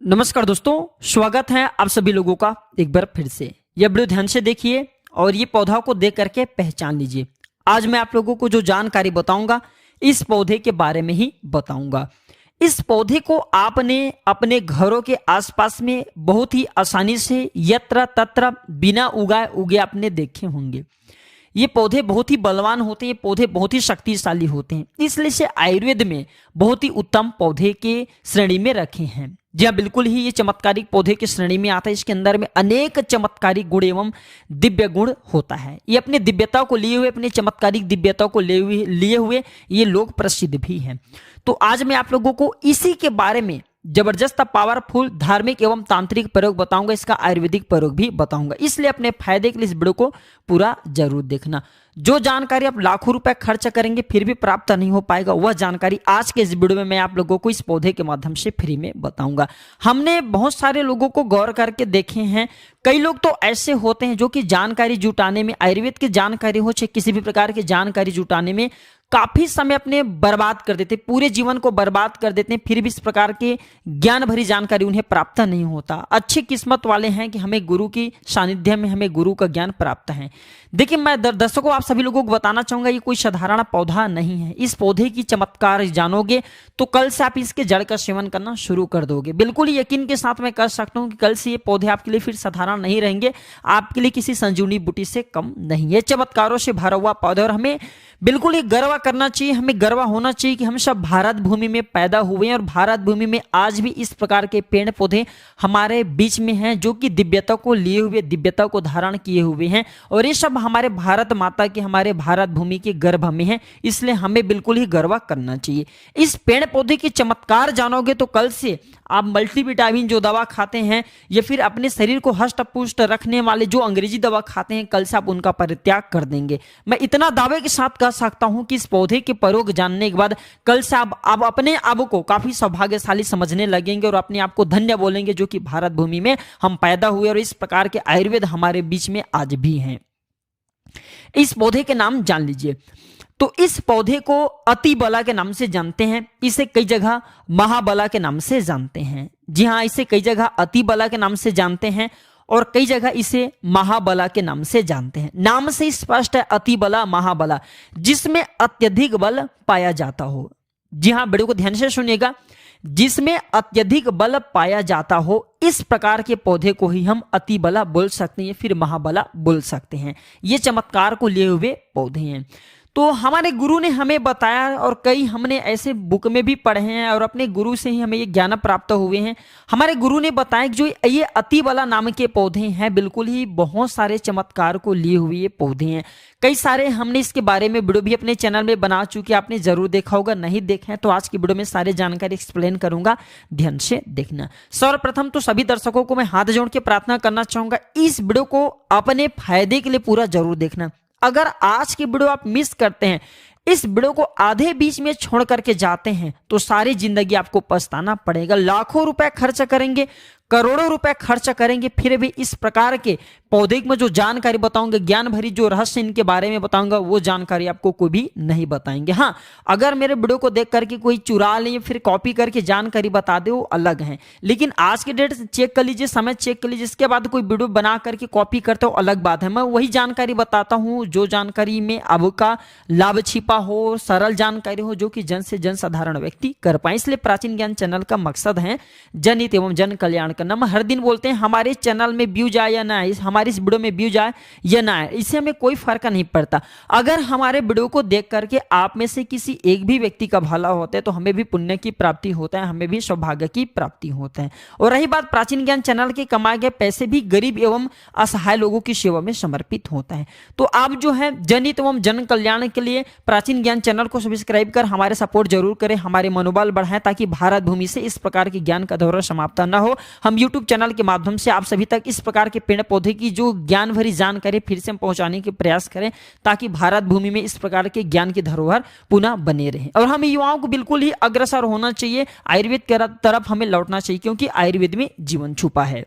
नमस्कार दोस्तों, स्वागत है आप सभी लोगों का एक बार फिर से। यह वीडियो ध्यान से देखिए और ये पौधा को देख करके पहचान लीजिए। आज मैं आप लोगों को जो जानकारी बताऊंगा इस पौधे के बारे में ही बताऊंगा। इस पौधे को आपने अपने घरों के आसपास में बहुत ही आसानी से यत्र तत्र बिना उगाए उगे आपने देखे होंगे। ये पौधे बहुत ही बलवान होते हैं, ये पौधे बहुत ही शक्तिशाली होते हैं, इसलिए इसे आयुर्वेद में बहुत ही उत्तम पौधे के श्रेणी में रखे हैं। जी हाँ, बिल्कुल ही ये चमत्कारिक पौधे की श्रेणी में आता है। इसके अंदर में अनेक चमत्कारिक गुण एवं दिव्य गुण होता है। ये अपने दिव्यता को लिए हुए, अपने चमत्कारिक दिव्यता को लिए हुए ये लोग प्रसिद्ध भी हैं। तो आज मैं आप लोगों को इसी के बारे में जबरदस्त पावरफुल धार्मिक एवं तांत्रिक प्रयोग बताऊंगा, इसका आयुर्वेदिक प्रयोग भी बताऊंगा। इसलिए अपने फायदे के लिए इस वीडियो को पूरा जरूर देखना। जो जानकारी आप लाखों रुपए खर्च करेंगे फिर भी प्राप्त नहीं हो पाएगा, वह जानकारी आज के इस वीडियो में मैं आप लोगों को इस पौधे के माध्यम से फ्री में बताऊंगा। हमने बहुत सारे लोगों को गौर करके देखे हैं। कई लोग तो ऐसे होते हैं जो कि जानकारी जुटाने में, आयुर्वेद की जानकारी हो चाहे किसी भी प्रकार की जानकारी जुटाने में काफी समय अपने बर्बाद कर देते, पूरे जीवन को बर्बाद कर देते हैं, फिर भी इस प्रकार के ज्ञान भरी जानकारी उन्हें प्राप्त नहीं होता। अच्छी किस्मत वाले हैं कि हमें गुरु की सानिध्य में हमें गुरु का ज्ञान प्राप्त है। देखिए, मैं दर्शकों आप सभी लोगों को बताना चाहूंगा, ये कोई साधारण पौधा नहीं है। इस पौधे की चमत्कार जानोगे तो कल से आप इसके जड़ का सेवन करना शुरू कर दोगे। बिल्कुल यकीन के साथ मैं कह सकता हूं कि कल से ये पौधे आपके लिए फिर साधारण नहीं रहेंगे, आपके लिए किसी संजीवनी बूटी से कम नहीं है। चमत्कारों से भरा हुआ पौधा, और हमें बिल्कुल ही गर्व करना चाहिए, हमें गर्व होना चाहिए कि हम सब भारत भूमि में पैदा हुए हैं और भारत भूमि में आज भी इस प्रकार के पेड़ पौधे हमारे बीच में हैं जो कि दिव्यता को लिए हुए, दिव्यता को धारण किए हुए हैं, और ये सब हमारे भारत माता के, हमारे भारत भूमि के गर्भ में है। इसलिए हमें बिल्कुल ही गर्व करना चाहिए। इस पेड़ पौधे की चमत्कार जानोगे तो कल से आप मल्टीविटामिन जो दवा खाते हैं या फिर अपने शरीर को हष्ट पुष्ट रखने वाले जो अंग्रेजी दवा खाते हैं, कल से आप उनका परित्याग कर देंगे। मैं इतना दावे के साथ कह सकता हूं कि इस पौधे के प्रयोग जानने के बाद कल से आप अपने आप को काफी सौभाग्यशाली समझने लगेंगे और अपने आप को धन्य बोलेंगे जो कि भारत भूमि में हम पैदा हुए और इस प्रकार के आयुर्वेद हमारे बीच में आज भी हैं। इस पौधे के नाम जान लीजिए। तो इस पौधे को अतिबला के नाम से जानते हैं, इसे कई जगह महाबला के नाम से जानते हैं। जी हाँ, इसे कई जगह अतिबला के नाम से जानते हैं और कई जगह इसे महाबला के नाम से जानते हैं। नाम से स्पष्ट है, अतिबला महाबला, जिसमें अत्यधिक बल पाया जाता हो। जी हाँ, वीडियो को ध्यान से सुनिएगा, जिसमें अत्यधिक बल पाया जाता हो, इस प्रकार के पौधे को ही हम अतिबला बोल सकते हैं, फिर महाबला बोल सकते हैं। ये चमत्कार को लिए हुए पौधे हैं। तो हमारे गुरु ने हमें बताया और कई हमने ऐसे बुक में भी पढ़े हैं और अपने गुरु से ही हमें ये ज्ञान प्राप्त हुए हैं। हमारे गुरु ने बताया कि जो ये अतिबला नाम के पौधे हैं, बिल्कुल ही बहुत सारे चमत्कार को लिए हुए ये पौधे हैं। कई सारे हमने इसके बारे में वीडियो भी अपने चैनल में बना चुके, आपने जरूर देखा होगा। नहीं देखे हैं तो आज की वीडियो में सारी जानकारी एक्सप्लेन करूंगा, ध्यान से देखना। सर्वप्रथम तो सभी दर्शकों को मैं हाथ जोड़ के प्रार्थना करना चाहूंगा, इस वीडियो को अपने फायदे के लिए पूरा जरूर देखना। अगर आज की वीडियो आप मिस करते हैं, इस वीडियो को आधे बीच में छोड़ करके जाते हैं तो सारी जिंदगी आपको पछताना पड़ेगा। लाखों रुपए खर्च करेंगे, करोड़ों रुपए खर्च करेंगे, फिर भी इस प्रकार के पौधे में जो जानकारी बताऊंगा, ज्ञान भरी जो रहस्य इनके बारे में बताऊंगा, वो जानकारी आपको कोई भी नहीं बताएंगे। हाँ, अगर मेरे वीडियो को देख करके कोई चुरा ले या फिर कॉपी करके जानकारी बता दे, वो अलग है। लेकिन आज के डेट चेक कर लीजिए, समय चेक कर लीजिए, इसके बाद कोई वीडियो बना करके कॉपी करते हो, अलग बात है। मैं वही जानकारी बताता हूँ जो जानकारी में आपका लाभ छिपा हो, सरल जानकारी हो, जो कि जन से जन साधारण व्यक्ति कर पाए। इसलिए प्राचीन ज्ञान चैनल का मकसद है जनहित एवं जन कल्याण करना। हम हर दिन बोलते हैं हमारे चैनल में व्यू जाए या ना आए, हमारे इस वीडियो में व्यू जाए या ना आए, इससे हमें कोई फर्क नहीं पड़ता। अगर हमारे वीडियो को देख करके आप में से किसी एक भी व्यक्ति का भला होता है तो हमें भी पुण्य की प्राप्ति होता है, हमें भी सौभाग्य की प्राप्ति होता है। और रही बात प्राचीन ज्ञान चैनल के, कमाए गए पैसे भी गरीब एवं असहाय लोगों की सेवा में समर्पित होता है। तो आप जो है जनहित एवं जन कल्याण के लिए प्राचीन ज्ञान चैनल को सब्सक्राइब कर हमारे सपोर्ट जरूर करें, हमारे मनोबल बढ़ाएं, ताकि भारत भूमि से इस प्रकार के ज्ञान का दौरा समाप्त न हो। हम यूट्यूब चैनल के माध्यम से आप सभी तक इस प्रकार के पेड़ पौधे की जो ज्ञान भरी जानकारी फिर से हम पहुंचाने के प्रयास करें, ताकि भारत भूमि में इस प्रकार के ज्ञान की धरोहर पुनः बने रहे। और हमें युवाओं को बिल्कुल ही अग्रसर होना चाहिए, आयुर्वेद की तरफ हमें लौटना चाहिए, क्योंकि आयुर्वेद में जीवन छुपा है।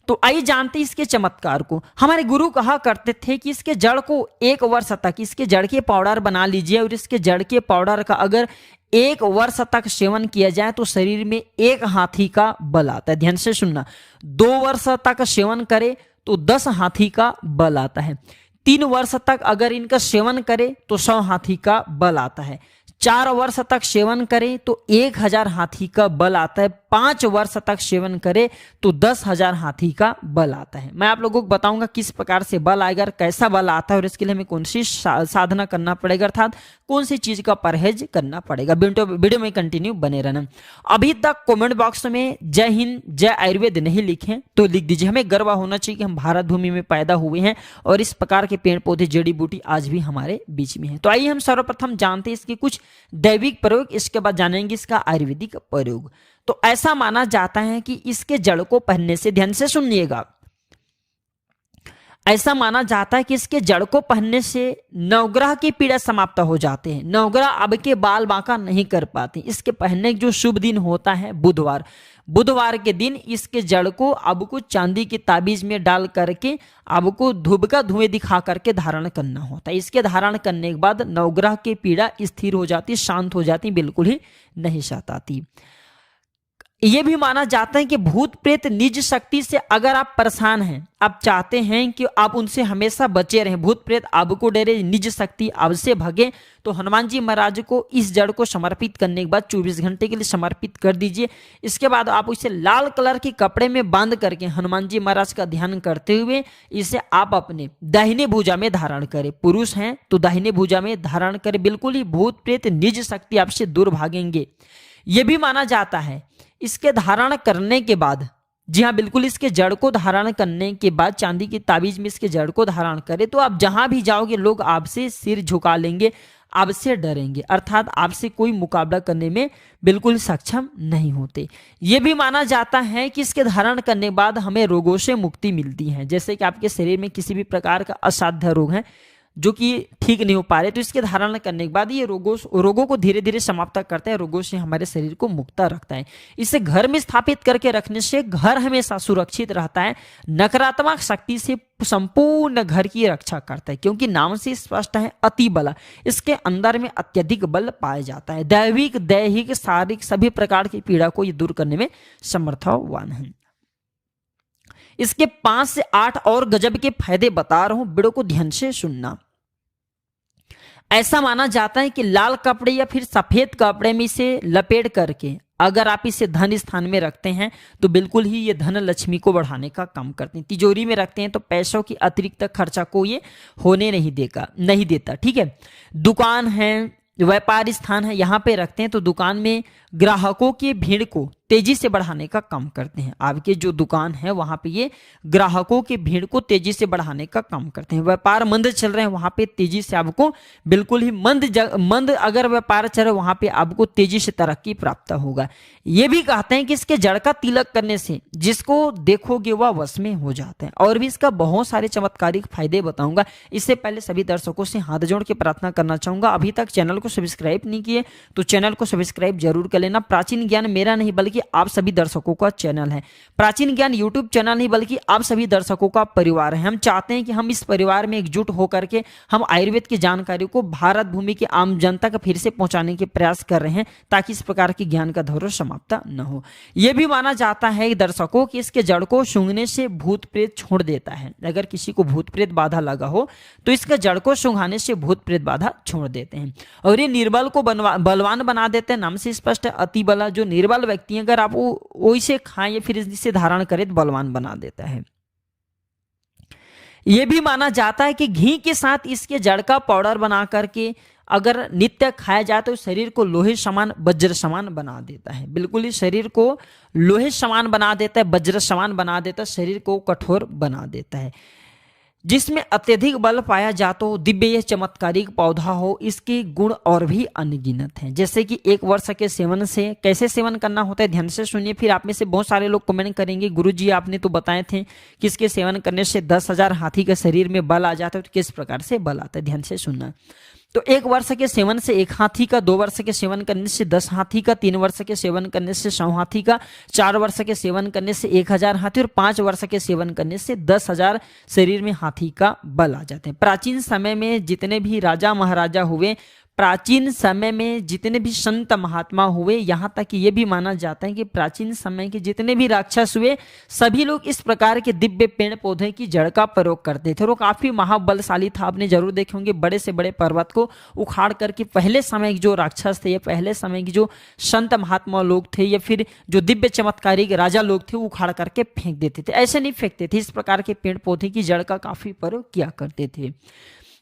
तो आइए जानते हैं इसके चमत्कार को। हमारे गुरु कहा करते थे कि इसके जड़ को 1 वर्ष तक इसके जड़ के पाउडर बना लीजिए और इसके जड़ के पाउडर का अगर 1 वर्ष तक सेवन किया जाए तो शरीर में 1 हाथी का बल आता है। ध्यान से सुनना, 2 वर्ष तक सेवन करे तो 10 हाथी का बल आता है। 3 वर्ष तक अगर इनका सेवन करे तो 100 हाथी का बल आता है। 4 वर्ष तक सेवन करे तो 1000 हाथी का बल आता है। 5 वर्ष तक सेवन करे तो 10,000 हाथी का बल आता है। मैं आप लोगों को बताऊंगा किस प्रकार से बल आएगा, कैसा बल आता है और इसके लिए हमें कौन सी साधना करना पड़ेगा, अर्थात कौन सी चीज का परहेज करना पड़ेगा। वीडियो में कंटिन्यू बने रहना। अभी तक कमेंट बॉक्स में जय हिंद जय आयुर्वेद नहीं लिखे तो लिख दीजिए। हमें गर्व होना चाहिए कि हम भारत भूमि में पैदा हुए हैं और इस प्रकार के पेड़ पौधे जड़ी बूटी आज भी हमारे बीच में है। तो आइए हम सर्वप्रथम जानते हैं इसके कुछ दैविक प्रयोग, इसके बाद जानेंगे इसका आयुर्वेदिक प्रयोग। तो ऐसा माना जाता है कि इसके जड़ को पहनने से, ध्यान से सुनिएगा, ऐसा माना जाता है कि इसके जड़ को पहनने से नवग्रह की पीड़ा समाप्त हो जाते हैं। नवग्रह अब के बाल बांका नहीं कर पाते। इसके पहनने जो शुभ दिन होता है बुधवार, बुधवार के दिन इसके जड़ को अब को चांदी की ताबीज में डाल करके अब को धूप का धुएं दिखा करके धारण करना होता है। इसके धारण करने के बाद नवग्रह की पीड़ा स्थिर हो जाती, शांत हो जाती, बिल्कुल ही नहीं सताती। यह भी माना जाता है कि भूत प्रेत निज शक्ति से अगर आप परेशान हैं, आप चाहते हैं कि आप उनसे हमेशा बचे रहें, भूत प्रेत आपको डरे, निज शक्ति आपसे भगे, तो हनुमान जी महाराज को इस जड़ को समर्पित करने के बाद 24 घंटे के लिए समर्पित कर दीजिए। इसके बाद आप इसे लाल कलर के कपड़े में बांध करके हनुमान जी महाराज का ध्यान करते हुए इसे आप अपने दाहिने भुजा में धारण करें। पुरुष हैं तो दाहिने भुजा में धारण करें, बिल्कुल ही भूत प्रेत निज शक्ति आपसे दूर भागेंगे। यह भी माना जाता है इसके धारण करने के बाद, जी हाँ बिल्कुल, इसके जड़ को धारण करने के बाद चांदी की ताबीज में इसके जड़ को धारण करें तो आप जहां भी जाओगे लोग आपसे सिर झुका लेंगे, आपसे डरेंगे, अर्थात आपसे कोई मुकाबला करने में बिल्कुल सक्षम नहीं होते। यह भी माना जाता है कि इसके धारण करने के बाद हमें रोगों से मुक्ति मिलती है। जैसे कि आपके शरीर में किसी भी प्रकार का असाध्य रोग है जो कि ठीक नहीं हो पा रहे, तो इसके धारण करने के बाद ये रोगों को धीरे धीरे समाप्त करता है, रोगों से हमारे शरीर को मुक्त रखता है। इसे घर में स्थापित करके रखने से घर हमेशा सुरक्षित रहता है, नकारात्मक शक्ति से संपूर्ण घर की रक्षा करता है, क्योंकि नाम से स्पष्ट है अति बल, इसके अंदर में अत्यधिक बल पाया जाता है। दैविक दैहिक शारीरिक सभी प्रकार की पीड़ा को ये दूर करने में समर्थवान है। इसके 5 से 8 और गजब के फायदे बता रहा हूं, वीडियो को ध्यान से सुनना। ऐसा माना जाता है कि लाल कपड़े या फिर सफेद कपड़े में इसे लपेट करके अगर आप इसे धन स्थान में रखते हैं तो बिल्कुल ही ये धन लक्ष्मी को बढ़ाने का काम करते हैं। तिजोरी में रखते हैं तो पैसों की अतिरिक्त खर्चा को ये होने नहीं देता। ठीक है, दुकान है, व्यापार स्थान है, यहाँ पे रखते हैं तो दुकान में ग्राहकों की भीड़ को तेजी से बढ़ाने का काम करते हैं। आपके जो दुकान है वहां पे ये ग्राहकों की भीड़ को तेजी से बढ़ाने का काम करते हैं। व्यापार मंद चल रहे हैं वहां पे तेजी से आपको बिल्कुल ही मंद अगर व्यापार चल रहा है वहां पे आपको तेजी से तरक्की प्राप्त होगा। ये भी कहते हैं कि इसके जड़ का तिलक करने से जिसको देखोगे वह वश में हो जाता है। और भी इसका बहुत सारे चमत्कारिक फायदे बताऊंगा। इससे पहले सभी दर्शकों से हाथ जोड़ के प्रार्थना करना चाहूंगा, अभी तक चैनल को सब्सक्राइब नहीं किए तो चैनल को सब्सक्राइब जरूर कर लेना। प्राचीन ज्ञान मेरा नहीं बल्कि आप सभी दर्शकों का चैनल है। प्राचीन ज्ञान यूट्यूब चैनल नहीं बल्कि आप सभी दर्शकों का परिवार है। हम चाहते हैं कि हम इस परिवार में एकजुट होकर के हम आयुर्वेद की जानकारी को भारत भूमि की आम जनता का फिर से पहुंचाने के प्रयास कर रहे हैं ताकि इस प्रकार की ज्ञान का धौर समाप्त न हो। यह भी माना जाता है दर्शकों कि इसके जड़ को सूंघने से भूत प्रेत छोड़ देता है। अगर किसी को भूत प्रेत बाधा लगा हो तो इसके जड़ को सूंघाने से भूत प्रेत बाधा छोड़ देते हैं। और ये निर्बल को बलवान बना देते हैं। नाम से स्पष्ट है अति बल, जो निर्बल व्यक्ति है अगर आप वैसे खाएं या फिर इसे धारण करें तो बलवान बना देता है। यह भी माना जाता है कि घी के साथ इसके जड़ का पाउडर बना करके अगर नित्य खाया जाए तो शरीर को लोहे समान वज्र समान बना देता है। बिल्कुल ही शरीर को लोहे समान बना देता है, वज्र समान बना देता है, शरीर को कठोर बना देता है। जिसमें अत्यधिक बल पाया जाता हो, दिव्य यह चमत्कारिक पौधा हो, इसके गुण और भी अनगिनत हैं। जैसे कि 1 वर्ष के सेवन से कैसे सेवन करना होता है, ध्यान से सुनिए। फिर आप में से बहुत सारे लोग कमेंट करेंगे गुरुजी आपने तो बताए थे कि इसके सेवन करने से 10,000 हाथी के शरीर में बल आ जाता है, तो किस प्रकार से बल आता है, ध्यान से सुनना। तो 1 वर्ष के सेवन से 1 हाथी का, 2 वर्ष के सेवन करने से 10 हाथी का, 3 वर्ष के सेवन करने से 100 हाथी का, 4 वर्ष के सेवन करने से 1000 हाथी और 5 वर्ष के सेवन करने से 10,000 शरीर में हाथी का बल आ जाते हैं। प्राचीन समय में जितने भी राजा महाराजा हुए, प्राचीन समय में जितने भी संत महात्मा हुए, यहाँ तक कि ये भी माना जाता है कि प्राचीन समय के जितने भी राक्षस हुए, सभी लोग इस प्रकार के दिव्य पेड़ पौधे की जड़ का प्रयोग करते थे और वो काफी महाबलशाली था। आपने जरूर देखे होंगे बड़े से बड़े पर्वत को उखाड़ करके पहले समय के जो राक्षस थे या पहले समय के जो संत महात्मा लोग थे या फिर जो दिव्य चमत्कारी राजा लोग थे, वो उखाड़ करके फेंक देते थे। ऐसे नहीं फेंकते थे, इस प्रकार के पेड़ पौधे की जड़ का काफी प्रयोग किया करते थे।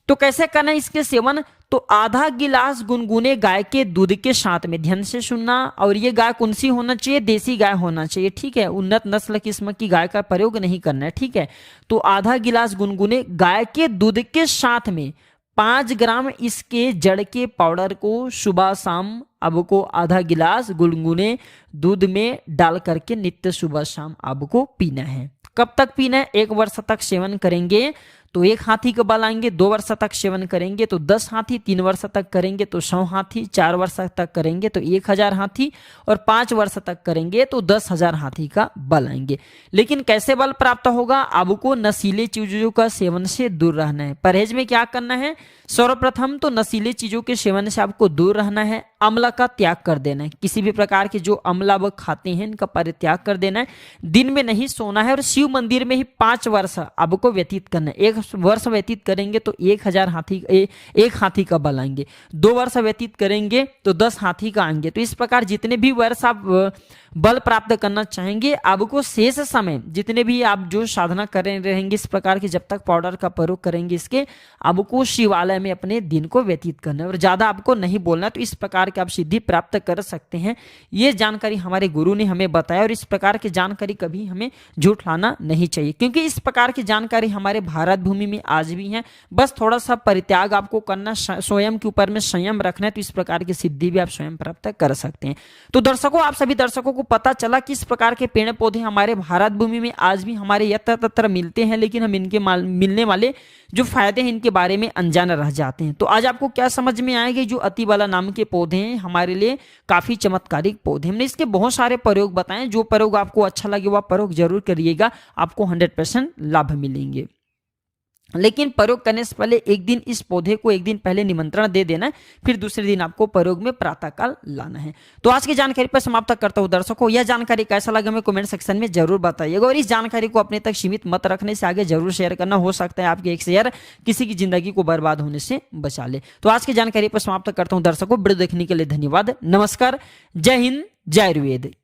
तो कैसे करना है इसके सेवन? तो आधा गिलास गुनगुने गाय के दूध के साथ में, ध्यान से सुनना, और ये गाय कौन सी होना चाहिए? देसी गाय होना चाहिए, ठीक है। उन्नत नस्ल किस्म की गाय का प्रयोग नहीं करना है, ठीक है। तो आधा गिलास गुनगुने गाय के दूध के साथ में 5 ग्राम इसके जड़ के पाउडर को सुबह शाम आपको आधा गिलास गुनगुने दूध में डाल करके नित्य सुबह शाम आपको पीना है। कब तक पीना है? 1 वर्ष तक सेवन करेंगे तो 1 हाथी का बल आएंगे, 2 वर्ष तक सेवन करेंगे तो 10 हाथी, 3 वर्ष तक करेंगे तो 100 हाथी, 4 वर्ष तक करेंगे तो 1000 हाथी और 5 वर्ष तक करेंगे तो 10,000 हाथी का बल आएंगे। लेकिन कैसे बल प्राप्त होगा? आपको नशीले चीजों का सेवन से दूर रहना है। परहेज में क्या करना है? सर्वप्रथम तो नशीले चीजों के सेवन से आपको दूर रहना है, अम्ल का त्याग कर देना है। किसी भी प्रकार के जो अम्ल आप खाते हैं इनका परित्याग कर देना है। दिन में नहीं सोना है और शिव मंदिर में ही 5 वर्ष आपको व्यतीत करना है। 1 वर्ष व्यतीत करेंगे तो 1 हाथी का बल आएंगे, 2 वर्ष व्यतीत करेंगे तो 10 हाथी का आएंगे। तो इस प्रकार जितने भी वर्ष आप बल प्राप्त करना चाहेंगे, आपको शेष समय जितने भी आप जो साधना कर रहेंगे इस प्रकार की, जब तक पाउडर का प्रयोग करेंगे इसके, आपको शिवालय में अपने दिन को व्यतीत करना है और ज्यादा आपको नहीं बोलना। तो इस प्रकार के आप सिद्धि प्राप्त कर सकते हैं। ये जानकारी हमारे गुरु ने हमें बताया और इस प्रकार की जानकारी कभी हमें झूठ लाना नहीं चाहिए, क्योंकि इस प्रकार की जानकारी हमारे भारत भूमि में आज भी है। बस थोड़ा सा परित्याग आपको करना, स्वयं के ऊपर में संयम रखना है, तो इस प्रकार की सिद्धि भी आप स्वयं प्राप्त कर सकते हैं। तो दर्शकों, आप सभी दर्शकों को पता चला कि इस प्रकार के पेड़ पौधे हमारे भारत भूमि में आज भी हमारे यत्र तत्र मिलते हैं, लेकिन हम इनके मिलने वाले जो फायदे हैं इनके बारे में अनजान रह जाते हैं। तो आज आपको क्या समझ में आएगा? जो अतिबाला नाम के पौधे हैं हमारे लिए काफी चमत्कारिक पौधे। हमने इसके बहुत सारे प्रयोग बताए, जो प्रयोग आपको अच्छा लगे वह प्रयोग जरूर करिएगा, आपको 100% लाभ मिलेंगे। लेकिन प्रयोग करने से पहले एक दिन इस पौधे को एक दिन पहले निमंत्रण दे देना है, फिर दूसरे दिन आपको प्रयोग में प्रातःकाल लाना है। तो आज की जानकारी पर समाप्त करता हूं। दर्शकों, यह जानकारी कैसा लगा हमें कमेंट सेक्शन में जरूर बताइएगा और इस जानकारी को अपने तक सीमित मत रखने से आगे जरूर शेयर करना। हो सकता है आपके एक शेयर किसी की जिंदगी को बर्बाद होने से बचा ले। तो आज की जानकारी पर समाप्त करता हूं। दर्शकों, वीडियो देखने के लिए धन्यवाद। नमस्कार, जय हिंद, जय आयुर्वेद।